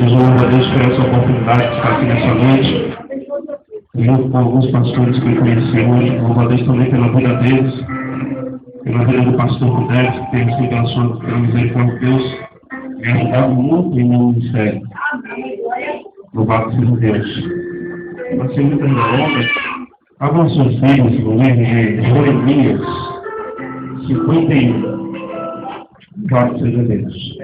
Eu louvo a Deus por essa oportunidade de estar aqui nessa noite, junto com alguns pastores que eu conheci hoje. Louvo a Deus também pela vida deles, pela vida do pastor Roberto, que tem sido pela misericórdia de Deus, me ajudado muito em meu ministério. Louvado seja Deus. Mas sem muita honra, abram seus livros no livro de Jeremias 51. Louvado seja Deus.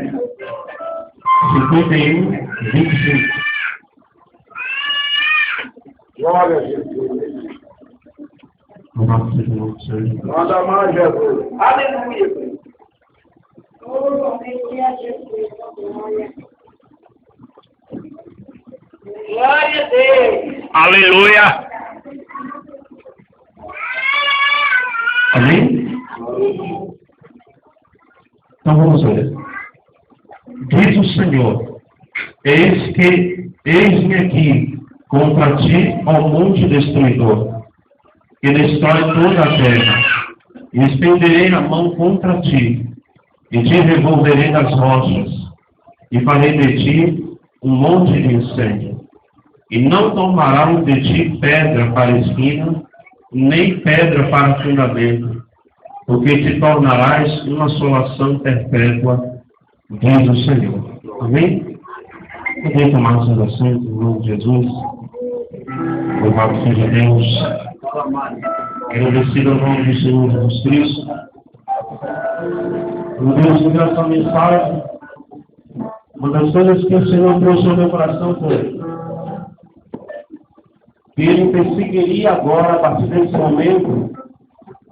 51, 25. Glória a Jesus. Louvado seja o nome do Senhor. Manda mais, Jesus. Aleluia. Glória a Deus. Aleluia. Amém? Então vamos ver. Diz o Senhor: eis-me aqui contra ti, ó monte destruidor, que destrói toda a terra, e estenderei a mão contra ti, e te revolverei das rochas, e farei de ti um monte de incêndio, e não tomarão de ti pedra para esquina, nem pedra para fundamento, porque te tornarás uma assolação perpétua, diz o Senhor. Amém? Podem tomar seus assentos, em nome de Jesus. Louvado seja Deus. Agradecido ao nome do Senhor Jesus Cristo. Meu Deus, me deu essa mensagem. Uma das coisas que o Senhor trouxe ao meu coração foi que Ele perseguiria agora, a partir desse momento,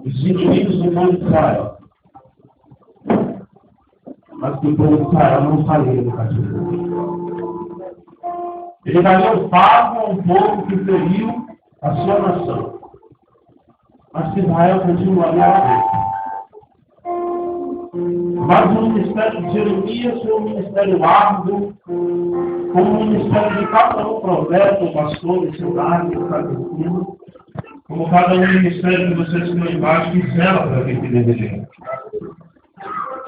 os inimigos do povo de Israel. Mas que o povo de Israel não faria do cativeiro. Ele daria um pago a um povo que feriu a sua nação. Mas que Israel continuaria a ver. Mas o ministério de Jeremias foi um ministério árduo, como o ministério de cada um profeta, pastor, missionário, catecismo, como cada um ministério que vocês estão embaixo que zela para aquilo que deveria.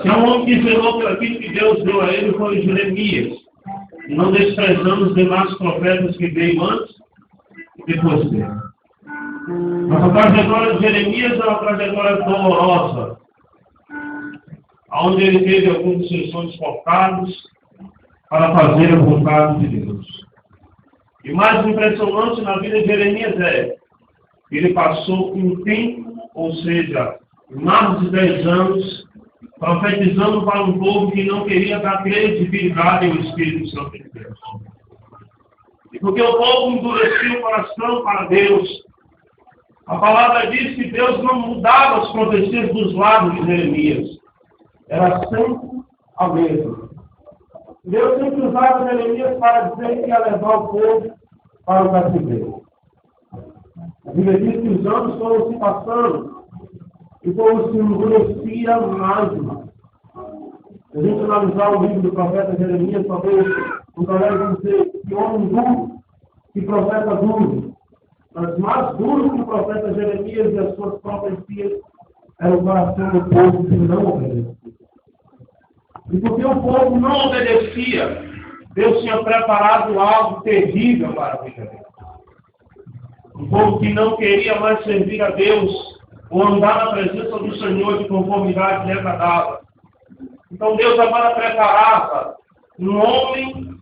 Se há um homem que zelou por aquilo que Deus deu a ele, foi Jeremias. E não desprezando os demais profetas que veio antes e depois dele. Mas a trajetória de Jeremias é uma trajetória dolorosa, onde ele teve alguns dos seus sonhos focados para fazer a vontade de Deus. E mais impressionante na vida de Jeremias é que ele passou um tempo, ou seja, mais de 10 anos, profetizando para um povo que não queria dar credibilidade ao Espírito Santo de Deus. E porque o povo endureceu o coração para Deus, a palavra diz que Deus não mudava as profecias dos lábios de Jeremias. Era sempre a mesma. Deus sempre usava Jeremias para dizer que ia levar o povo para o cativeiro. A Bíblia diz que os anos foram se passando e o povo se endurecia mais e mais. Se a gente analisar o livro do profeta Jeremias, talvez um colega dizer que homem duro, que profeta duro. Mas mais duro que o profeta Jeremias e as suas profecias era o coração do povo que não obedecia. E porque o povo não obedecia, Deus tinha preparado algo terrível para a vida deles. Um povo que não queria mais servir a Deus, ou andar na presença do Senhor de conformidade lhe agradava. Então Deus agora preparava um homem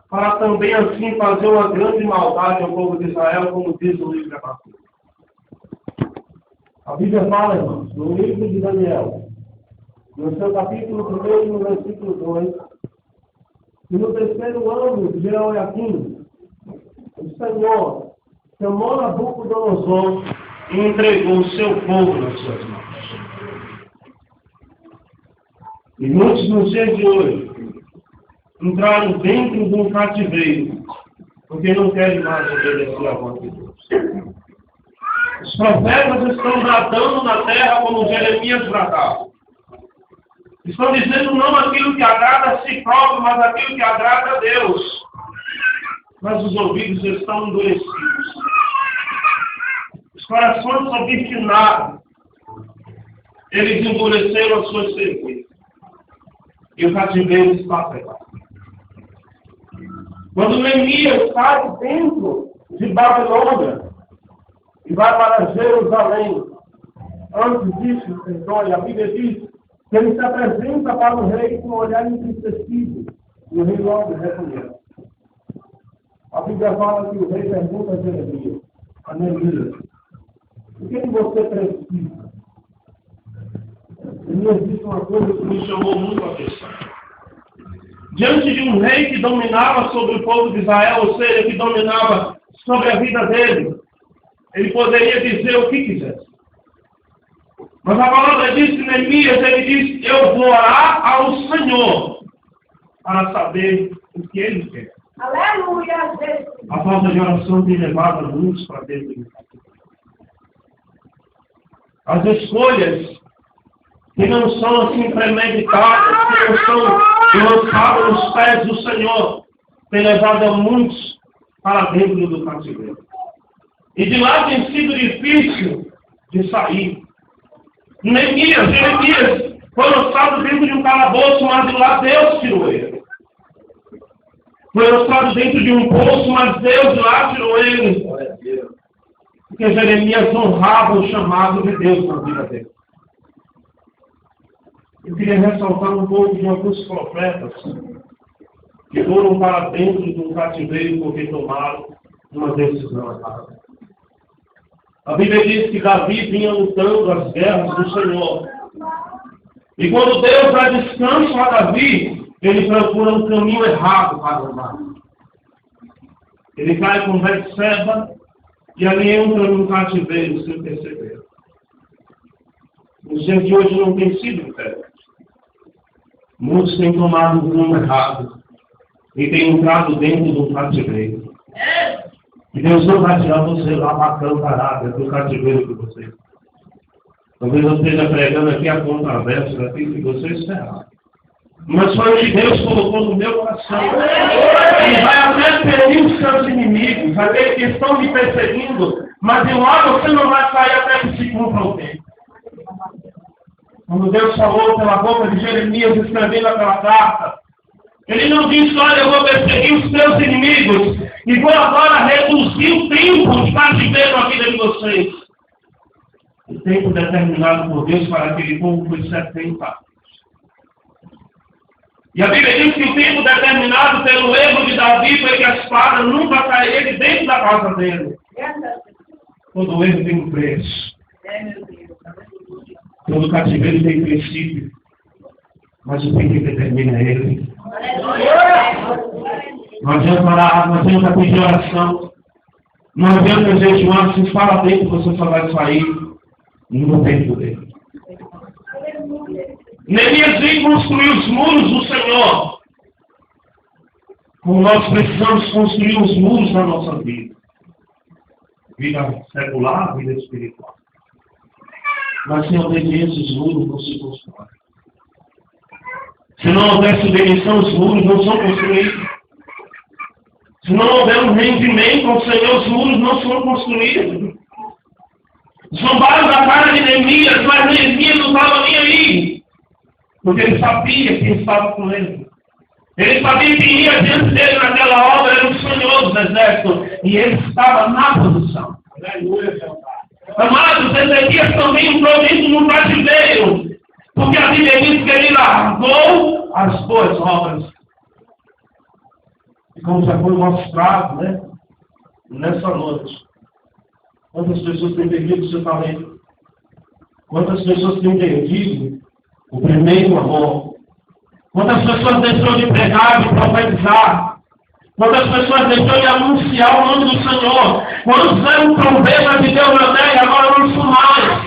para também assim fazer uma grande maldade ao povo de Israel, como diz o livro de Abacuque. A Bíblia fala, irmãos, no livro de Daniel, no seu capítulo 1 e no versículo 2, que no terceiro ano de Jeoaquim, o Senhor chamou Nabucodonosor e entregou o seu povo nas suas mãos. E muitos nos dias de hoje entraram dentro de um cativeiro, porque não querem mais obedecer à voz de Deus. Os profetas estão bradando na terra como Jeremias bradava. Estão dizendo não aquilo que agrada a si próprio, mas aquilo que agrada a Deus. Mas os ouvidos estão endurecidos. Os corações são obstinados. Eles endureceram as suas certezas. E o cativeiro está pegado. Quando Neemias sai dentro de Babilônia e vai para Jerusalém, antes disso, então, a Bíblia diz que ele se apresenta para o rei com um olhar entristecido, e o rei logo reconhece. A Bíblia fala que o rei pergunta a Jeremias, a Neemias, o que você precisa? Neemias disse uma coisa que me chamou muito a atenção. Diante de um rei que dominava sobre o povo de Israel, ou seja, que dominava sobre a vida dele, ele poderia dizer o que quisesse. Mas a palavra diz que Neemias, ele diz, eu vou orar ao Senhor para saber o que ele quer. Aleluia! A falta de oração tem levado muitos para dentro do cativeiro. As escolhas que não são assim premeditadas, que não são lançadas nos pés do Senhor, tem levado a muitos para dentro do cativeiro. E de lá tem sido difícil de sair. Jeremias foi lançado dentro de um calabouço, mas de lá Deus tirou ele. Foi lançado dentro de um poço, mas Deus de lá tirou ele. Porque Jeremias honrava o chamado de Deus na vida dele. Eu queria ressaltar um pouco de alguns profetas que foram para dentro de um cativeiro porque tomaram uma decisão errada. A Bíblia diz que Davi vinha lutando as guerras do Senhor. E quando Deus dá descanso a Davi, ele procura um caminho errado para andar. Ele cai com Betseba e ali entra num cativeiro sem perceber. Os dias de hoje não tem sido diferente. Muitos têm tomado um rumo errado e têm entrado dentro do cativeiro. E Deus não vai tirar você lá para a Cantarábia, do cativeiro que você está. Talvez eu esteja pregando aqui a controvérsia daquilo que você esperava. Mas foi o que Deus colocou no meu coração. Ele vai até ferir os seus inimigos, aqueles que estão me perseguindo, mas de lá você não vai sair até que se cumpra o tempo. Quando Deus falou pela boca de Jeremias escrevendo aquela carta, ele não disse, olha, eu vou perseguir os seus inimigos e vou agora reduzir o tempo de cativeiro na vida de vocês. O tempo determinado por Deus para aquele povo foi 70 anos. E a Bíblia diz que o tempo determinado pelo erro de Davi foi que a espada nunca cairia de dentro da casa dele. Todo erro tem um preço. Todo cativeiro tem princípio. Mas o tempo que determina é ele. Não adianta orar, não adianta pedir oração. Não adianta jejuar, se fala tempo, você só vai sair no tempo dele. Neemias vem construir os muros do Senhor. Como nós precisamos construir os muros da nossa vida. Vida secular, vida espiritual. Mas sem obediência os muros não se constroem. Se não houver submissão, os muros não são construídos. Se não houver um rendimento ao Senhor, os muros não são construídos. Zombaram da cara de Neemias, mas Neemias não estava nem aí. Porque ele sabia quem estava com ele. Ele sabia que ia diante dele naquela obra, era o Senhor dos Exércitos. E ele estava na posição. Amados, Ezequias também entrou dentro no cativeiro. Porque a Bíblia diz que ele largou as boas obras. E como já foi mostrado, né? Nessa noite. Quantas pessoas têm perdido o seu talento? Quantas pessoas têm perdido o primeiro amor? Quantas pessoas deixou de pregar, de profetizar? Quantas pessoas deixou de anunciar o nome do Senhor? Quantos eram problemas de Deus na terra e agora não são mais?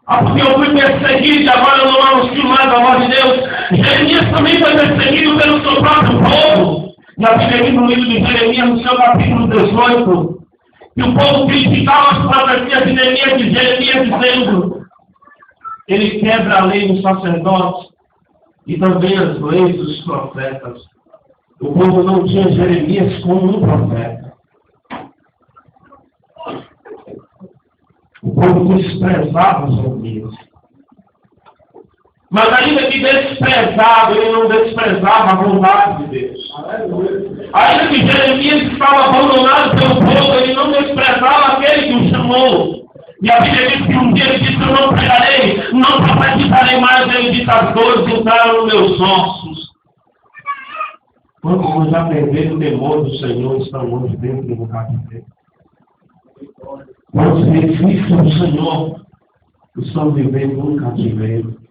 Porque eu fui perseguido e agora eu não anuncio mais a voz de Deus. Jeremias também foi perseguido pelo seu próprio povo. E a Bíblia diz no livro de Jeremias, no seu capítulo 18, que o povo criticava as profecias de Jeremias dizendo: ele quebra a lei dos sacerdotes e também as leis dos profetas. O povo não tinha Jeremias como um profeta. O povo desprezava Jeremias. Mas ainda que desprezado, ele não desprezava a vontade de Deus. Ainda que Jeremias estava abandonado pelo povo, ele não desprezava aquele que o chamou. E a Bíblia diz que um dia ele disse: eu não pregarei, não profetizarei mais, ele disse: as dores entraram nos meus ossos. Quantos nós já perderam o temor do Senhor estão hoje dentro do cativeiro? Quantos benefícios do Senhor estão vivendo no cativeiro?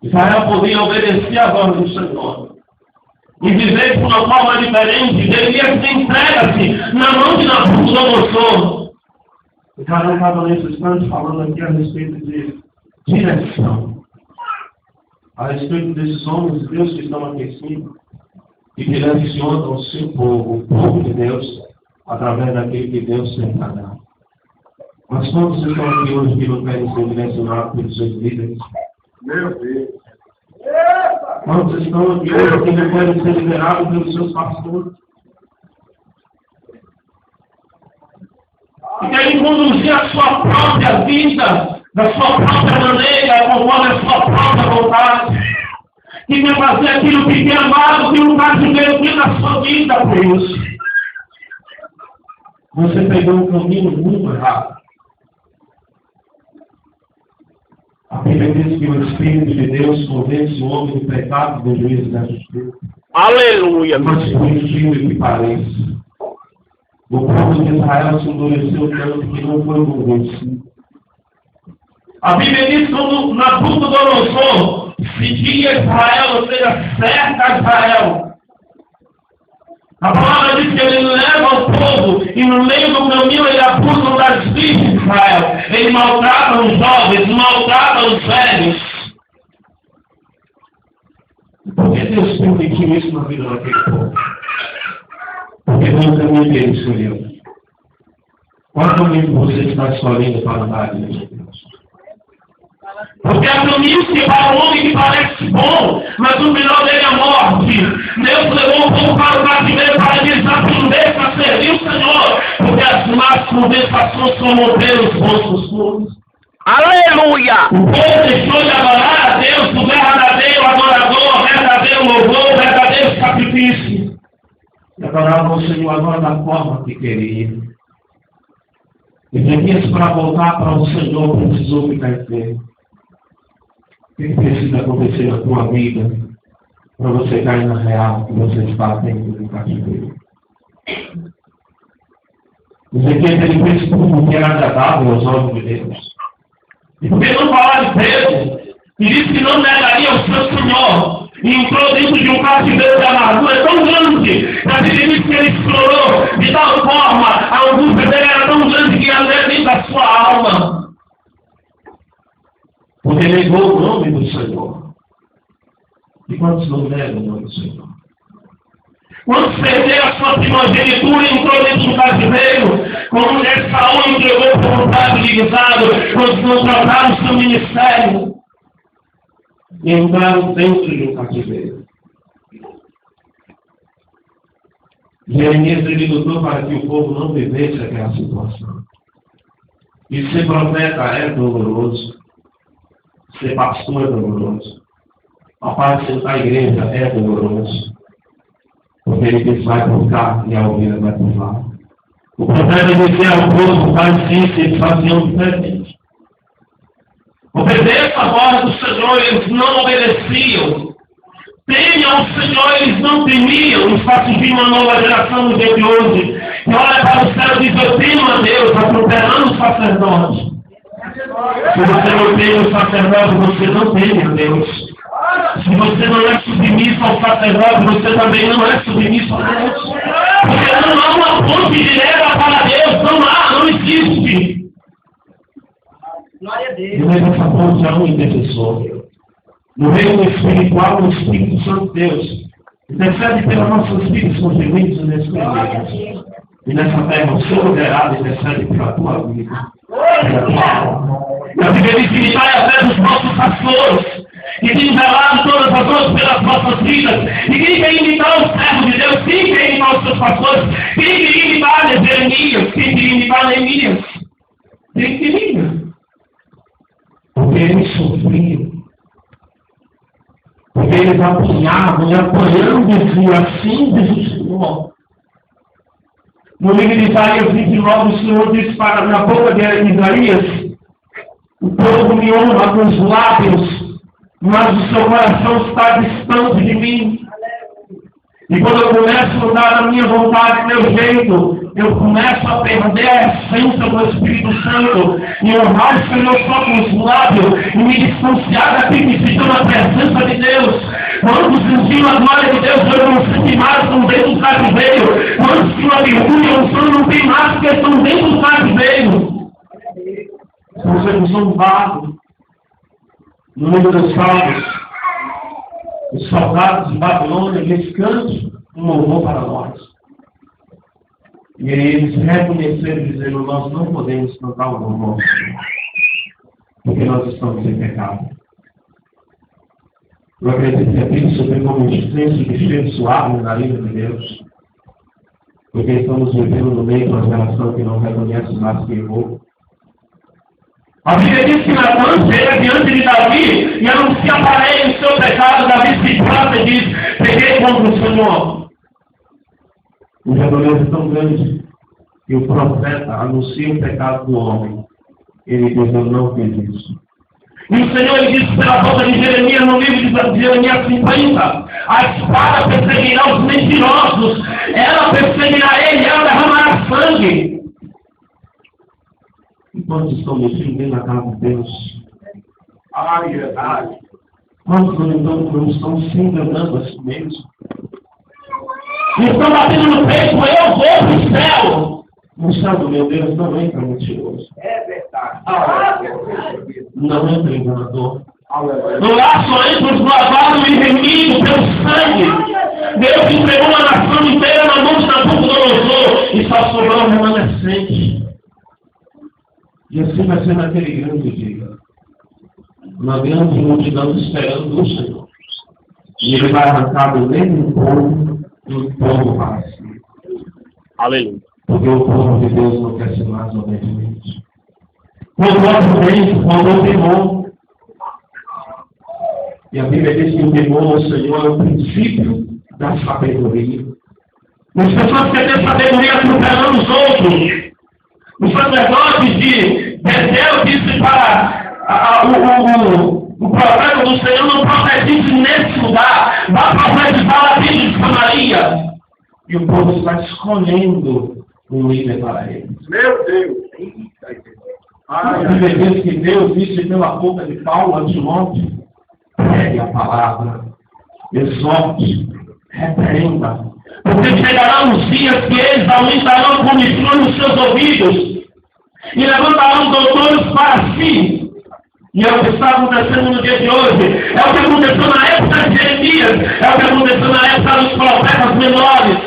Israel podia obedecer a voz do Senhor e viver de uma forma diferente. Deveria ser entregue-se na mão de Nabucodonosor. O cara estava nesse instante falando aqui a respeito de direção, a respeito desses homens de Deus que estão aquecidos e que direcionam o seu povo, o povo de Deus, através daquele que Deus tem dado. Mas quantos estão aqui hoje que não querem ser direcionados pelos seus líderes? Meu Deus. Quantos estão aqui hoje que não querem ser liderados pelos seus pastores? E querem conduzir a sua própria vida, da sua própria maneira, conforme a sua própria vontade. E quer fazer aquilo que tem amado, que não está vivendo na sua vida, por isso. Você pegou um caminho muito errado. A Bíblia diz que o Espírito de Deus convence o homem do pecado, do juízo e da justiça. Aleluia! Mas por incrível que pareça, o povo de Israel se endureceu tanto que não foi convencido. A Bíblia diz que quando Nabucodonosor seguia Israel, ou seja, cerca Israel, a palavra diz que ele leva o povo e no meio do caminho ele abusa das filhas de Israel. Ele maltrata os jovens, maltrata os velhos. Por que Deus permitiu isso na vida daquele povo? Porque não é o caminho que ele escolheu. Qual é o caminho que você está escolhendo para andar diante de Deus? Porque há caminhos que vai o homem que parece bom, mas o final dele é a morte. Deus levou o povo para o cativeiro para eles aprender a servir o Senhor, porque as más conversações corromperam os bons costumes. Aleluia! O povo deixou de adorar a Deus, o verdadeiro adorador, o verdadeiro louvor, o verdadeiro sacrifício. E adorava o Senhor agora da forma que queria. E Jeremias, para voltar para o Senhor, precisou ficar enfermo. O que precisa acontecer na tua vida para você cair na real que você está dentro do cativeiro? Ezequiel, ele fez tudo que era agradável aos olhos de Deus. E por que não falar de Pedro? E disse que não negaria o seu Senhor. E entrou dentro de um cativeiro de amargura tão grande. A Bíblia diz que ele explorou de tal forma, a angústia dele era tão grande que ia dentro da sua alma. Porque negou o nome do Senhor. E quantos não negam o nome do Senhor? Quando perdeu a sua primogenitura e entrou dentro do cativeiro, como mulher Saul entregou por vontade de guisado, quando não trataram o seu ministério, e entraram dentro de um cativeiro. Jeremias ele lutou para que o povo não vivesse aquela situação. E ser profeta é doloroso. Ser pastor é doloroso. Apacentar a igreja é doloroso. Porque ele diz: vai por cá e a ovelha vai por lá. O profeta dizia ao povo: faz isso, eles faziam diferente. Obedeça a voz do Senhor, eles não obedeciam. Temam ao Senhor, eles não temiam. E faz surgir uma nova geração no dia de hoje, que olha para o céu e diz: eu temo a Deus, atropelando o sacerdote. Se você não teme o sacerdote, você não teme a Deus. Se você não é submisso ao sacerdote, você também não é submisso a Deus. Porque não há uma ponte direta para Deus, não existe. Glória a Deus. E nessa ponte há um intercessor. No reino espiritual, o Espírito Santo de Deus intercede pelas nossas vidas contribuintes e nesses e nessa terra, o seu liderado intercede pela tua vida. E a Bíblia diz que ele vai até dos nossos pastores e tem velado todas as outras pelas nossas vidas. E quem quer imitar o servo de Deus? Quem quer imitar os seus pastores? Quem quer imitar Jeremias? Quem quer imitar Neemias? Quem queria? Porque eles sofriam. Porque eles apanhavam e apanhando diziam, assim diz o Senhor. No livro de Isaías 29, o Senhor disse na boca de Isaías, o povo me honra com os lábios, mas o seu coração está distante de mim. E quando eu começo a mudar a minha vontade, meu jeito, eu começo a perder a essência do Espírito Santo e honrar o Senhor só com os lábios e me distanciar daquilo que se chama a presença de Deus. Quando sentiam a glória de Deus, eu não senti mais com dentro do cativeiro. Quando tinham a virtude, eu não tenho mais porque estão dentro do cativeiro. Estão sendo zombados. No livro dos Salmos, os soldados de Babilônia, eles cantam um louvor para nós. E eles reconheceram, dizendo, nós não podemos cantar o louvor, porque nós estamos em pecado. Eu acredito que a Bíblia sobre como um senso de cheiro suave na língua de Deus, porque estamos vivendo no meio de uma geração que não reconhece mais que errou. A Bíblia diz que Natan chega diante de Davi e anuncia para ele o seu pecado. Davi se trata e diz, peguei contra o Senhor. O rebanho é tão grande que o profeta anuncia o pecado do homem. Ele diz, eu não fiz isso. E o Senhor ele disse pela boca de Jeremias, no livro de Jeremias 50, a espada perseguirá os mentirosos, ela perseguirá ele, ela derramará sangue. Quantos estão mexendo dentro da casa de Deus? Verdade. Quantos não estão se enganando a si mesmos? E estão batendo no peito, eu vou para o céu. No céu do meu Deus não entra mentiroso. É verdade. Não entra enganador. No lá só entra os lavados e remidos pelo sangue. Deus entregou uma nação inteira na mão de Nabucodonosor e só sobrou um remanescente. E assim vai ser naquele grande dia. Uma grande multidão esperando o Senhor. E ele vai arrancar do meio do povo para si. Aleluia. Porque o povo de Deus não quer ser mais obediente. Quando o nosso reino, quando o temor. E a Bíblia diz que o temor ao Senhor é o princípio da sabedoria. As pessoas querem ter sabedoria atropelando os outros. Os sacerdotes de Betel disse para o profeta do Senhor, não profetize nesse lugar, vá profetizar a Bíblia de Samaria. E o povo está escolhendo um líder para eles. Meu Deus. A Bíblia diz que Deus disse pela boca de Paulo a Timóteo, pregue a palavra, exorte, repreenda. Porque chegarão os dias que eles aumentarão comissões nos seus ouvidos e levantarão doutores para si. E é o que está acontecendo no dia de hoje. É o que aconteceu na época de Jeremias. É o que aconteceu na época dos profetas menores.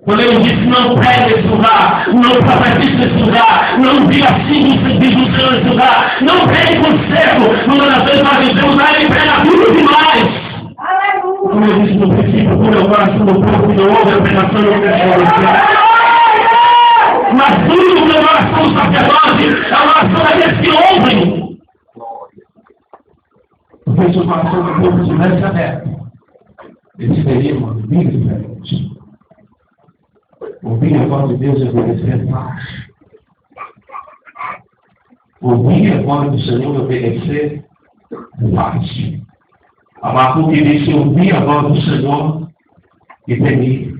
Quando ele disse, não pregue esse lugar, não profetize nesse lugar, não diga assim diz o Senhor nesse lugar, não pregue conserto. Uma das vezes nós dizemos, ele prega tudo demais. Como eu disse no princípio, por meu coração do povo que não ouve a pregação do Senhor. Mas tudo no coração do sacerdote é o coração daqueles que ouvem. Porque se o coração do povo estivesse aberto, eles teriam uma vida diferente. Ouvir a voz de Deus e obedecer paz. Ouvir a voz do Senhor e obedecer paz. Abacuque disse, ouvir a voz do Senhor e temir.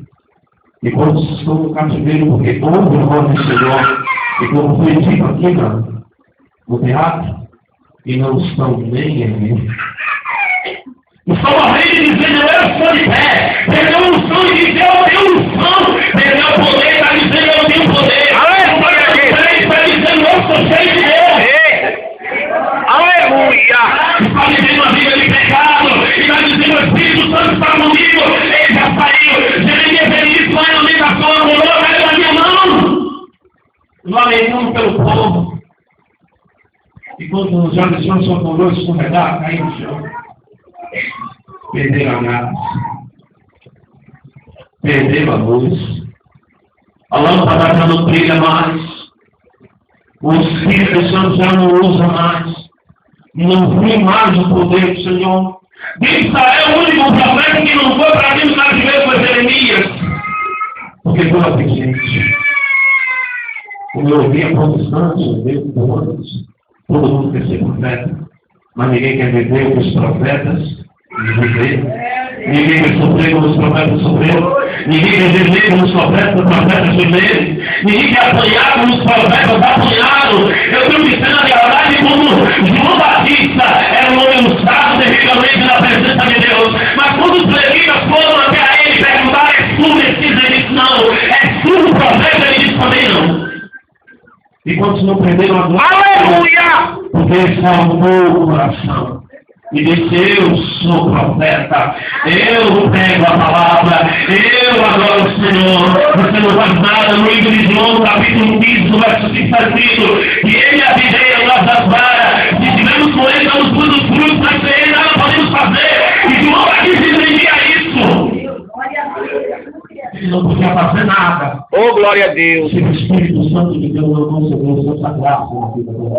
E quando estão no cativeiro, porque ouvem a voz do Senhor, e como foi dito aqui no teatro, e não estão nem aí. Estão morrendo dizendo, eu sou de pé, perdeu o som e diz, eu tenho unção, perdeu o poder, está dizendo, eu tenho poder. Está dizendo, eu sou cheio de Deus. Aleluia. Está vivendo uma vida de pecado, e está dizendo, o Espírito Santo está comigo, ele já saiu. Jeremias disse, vai no meio da sua mão, caiu na minha mão. Lamentando pelo povo. E quando os jovens são por escorregar, cair no chão. Perderam a graça, perderam a luz, a lâmpada já não brilha mais, o Espírito Santo já não usa mais, E não vi mais o poder do Senhor. De Israel, o único profeta que não foi para mim na primeira foi Jeremias. Porque foi obediente. Como eu ouvi a protestante, eu vejo com outros. Todo mundo quer ser profeta. Mas ninguém quer viver o que os profetas viveram. Ninguém quer sofrer como os profetas sofreram. Ninguém quer viver como os profetas viveram. Ninguém quer apanhar como os profetas apanharam. Eu estou dizendo a verdade como João Batista era um homem usado terrivelmente na presença de Deus. Mas quando os levitas foram até a ele perguntar, é tu Messias? Ele disse, não. É tu o profeta? Ele disse, também não. E quando não prenderam a glória, aleluia! Porque ele salvou o coração. E disse, eu sou profeta, eu prego a palavra, eu adoro o Senhor. Você não faz nada. No livro de João, capítulo 15, verso 5, está escrito que ele é a videira, nós das varas. Se estivermos com ele, damos muitos frutos, mas sem ele nada podemos fazer. E João aqui dizia isso. Ele não podia fazer nada. Oh, glória a Deus. Se o Espírito Santo de Deus não concedeu essa graça na vida dele.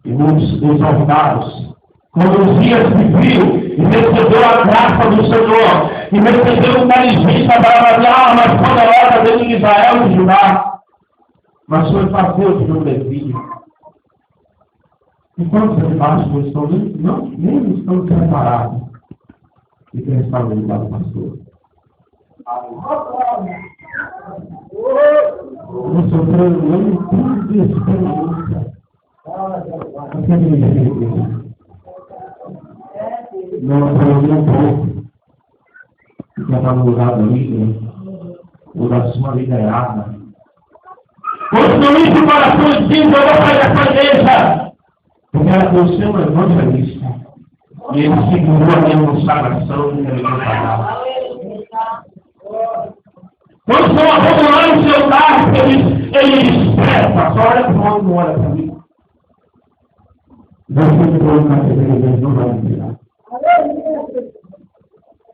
E muitos desordados, quando os dias viviam e recebeu a graça do Senhor, e recebeu uma licença para fazer a arma poderosa dentro de Israel e Judá, mas foi fazer o que não devia. Enquanto os debaixo estão nem estão preparados e quem está no lado do pastor. Não sofreu nem tudo de experiência. Não foi um pouco. Que está no lugar do líder, ou da sua liderada. Construir o coração de Deus para essa igreja. Porque ela foi o seu evangelista. E ele segurou a minha consagração e ele não pagava. Quando estão abandonando o seu carro, ele expressa, só olha para o outro, não olha para mim. Você entrou na igreja, não vai virar.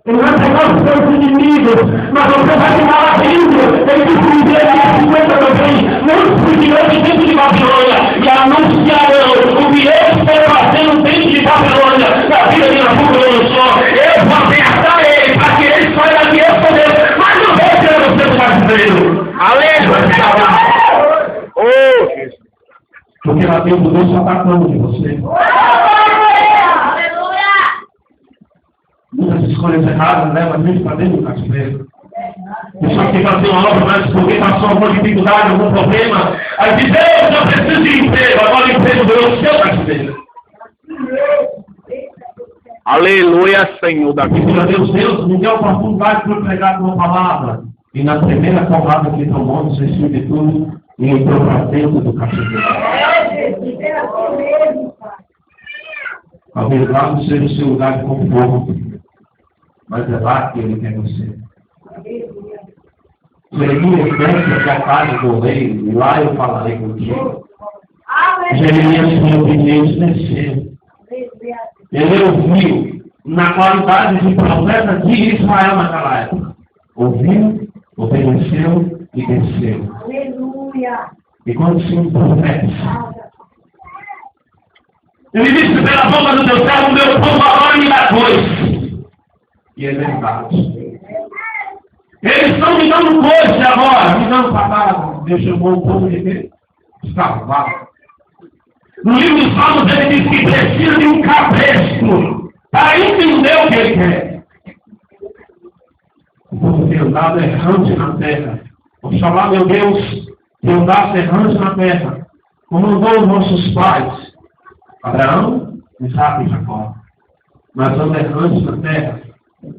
Ele vai pegar os seus inimigos, mas você vai ficar lá dentro. Ele disse um dia que 50 também, muitos fugirão dentro de Babilônia e anunciarão o que eu estou fazendo dentro de Babilônia, na vida de Nabucodonosor. Eu vou ameaçar ele para que ele saia que eu sou Deus, mas não vou ser você brasileiro. Aleluia! Oh, Jesus. Porque lá dentro Deus está atacando de você. Muitas escolhas erradas levam a gente para dentro do cativeiro. Pessoas que fazem uma obra, mas porque passou alguma dificuldade, algum problema, aí diz, Deus, eu preciso de emprego, agora o emprego deu o seu cativeiro. Aleluia, Senhor da vida. Deus me deu a oportunidade para pregar uma palavra. E na primeira palavra que tomou, no sentido de tudo, e entrou para dentro do cativeiro. Talvez lá não seja o seu lugar de conforto. Mas é lá que ele quer você. Jeremias desce da casa do rei, e lá eu falarei contigo. Jeremias foi obediente, desceu. Ele ouviu, na qualidade de profeta de Israel naquela época. Ouviu, obedeceu e desceu. E quando se um profeta, ele disse pela boca do teu servo, meu povo agora me dá coisa. E é verdade. Eles estão me dando coisa agora, me dando palavra. Deus chamou o povo de salvar. No livro dos Salmos ele diz que precisa de um cabresto para entender o que ele quer. O povo tem andado errante na terra. Vou chamar, meu Deus, de andar errante na terra. Como andou os nossos pais. Abraão, Isaac e Jacó. Mas anda errante na terra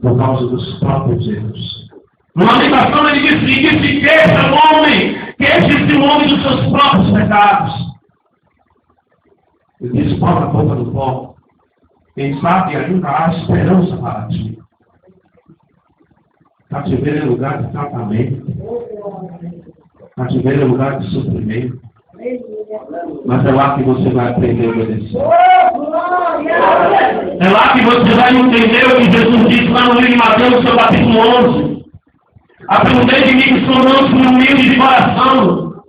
por causa dos próprios erros. Numa limitação ele disse que queixa o homem, queixa-se o homem dos seus próprios pecados. Ele disse, pobre a boca do pó. Quem sabe ainda há esperança para ti. Cativeiro é lugar de tratamento. Cativeiro é lugar de sofrimento. Mas é lá que você vai aprender a obedecer. É lá que você vai entender o que Jesus disse lá no livro de Mateus, seu capítulo 11. Aprendei de mim que sou manso e humilde de coração.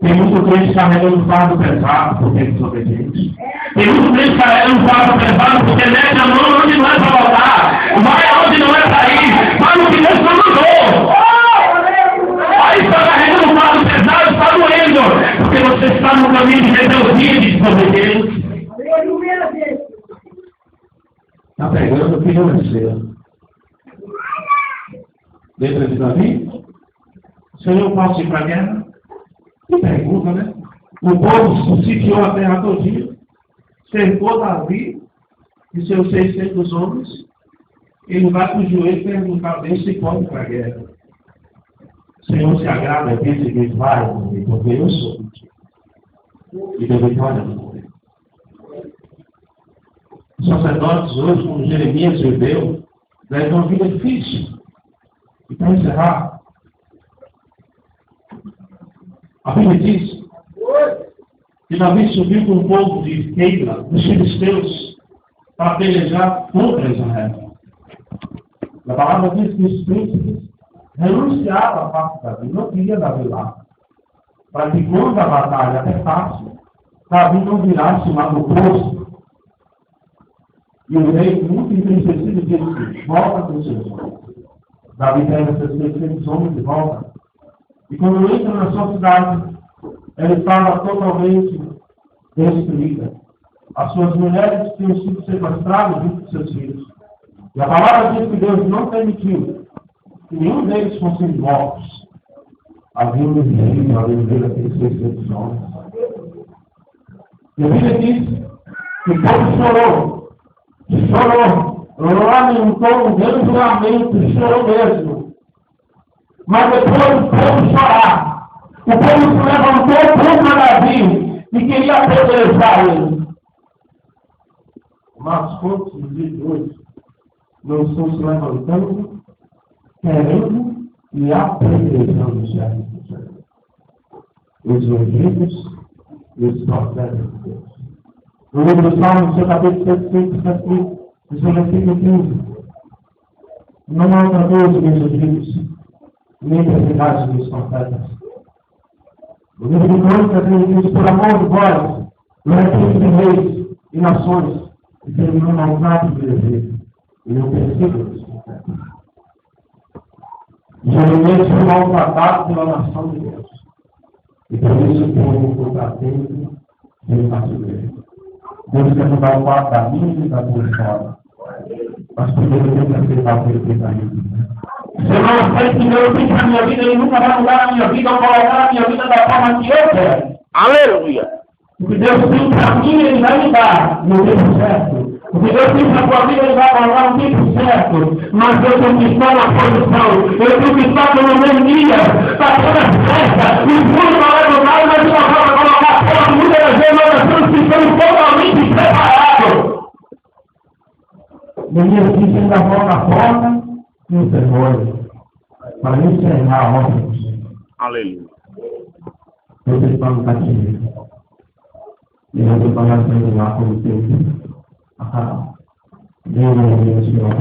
Tem muito crente carregando fardo pesado porque é desobediente. Tem muito crente carregando fardo pesado porque mete a mão onde não é para voltar. Vai onde não é para ir. Vai no que Deus não mandou. Aí está carregando fardo pesado, está doendo. Porque você está no caminho de rebeldia e de desobediência. Está pegando o que não é seu. Lembra de Davi? Senhor, posso ir para a guerra? Que pergunta, né? O povo sitiou a terra todinha, cercou Davi e seus 600 homens. Ele vai para o joelho perguntar bem se pode ir para a guerra. O Senhor se agrada disso e diz, vai, porque eu sou contigo. E Deus vitória no poder. Os sacerdotes hoje, como Jeremias viveu, levam uma vida difícil. E para encerrar, a Bíblia diz que Davi subiu com o povo de Keila, dos filisteus, para pelejar contra Israel. A palavra diz que os príncipes renunciaram à parte de Davi, não queria Davi lá, para que quando a batalha apertasse, Davi não virasse lá no posto. E o rei, muito entristecido, disse: volta com seus homens. Davi pega seus 600 homens de volta. E quando entra na sua cidade, ela estava totalmente destruída. As suas mulheres tinham sido sequestradas junto com seus filhos. E a palavra diz que Deus não permitiu que nenhum deles fossem mortos. Havia um desejo, havia um desejo daqueles 600 homens. E a Bíblia diz que o povo chorou, lamentou um grande lamento, chorou mesmo. Mas depois o povo chorar, o povo se levantou contra Davi e queria apedrejar ele. Mas quantos nos dias de hoje não estão se levantando, querendo e apedrejando os servos do Senhor? Os ungidos e os profetas de Deus. No livro do Salmo, no seu capítulo 65, está escrito, no seu versículo 15: não há outra coisa, meus ungidos, nem necessidade dos profetas. O livro de Crônicas diz: por amor de vós, não reprime de reis e nações, e que ele não maltrata de desejo, e não persiga os profetas. Jeremias foi maltratado pela nação de Deus, e por isso o povo ficou atento sem cativeiro. Deus quer mudar o quadro da minha e da tua história, mas primeiro eu tenho que aceitar o que ele fez a mim. Se eu não aceito que Deus tem para a minha vida, Ele nunca vai mudar a minha vida ou colocar a minha vida da forma que eu quero. Aleluia. O que Deus tem para mim, Ele vai me dar no tempo certo. O que Deus tem para a tua vida, Ele vai colocar no tempo certo. Mas eu tenho que estar na posição. Eu tenho que estar no meu dia, para toda festa. E tudo não é do nada, mas uma forma de colocar fora muitas vezes nós que estamos totalmente preparados. Deus dizendo da porta, não terror, para encerrar a obra do Senhor. Aleluia. Você está no cativeiro. E eu vou falar para lá com o teu filho. Deus, Senhor.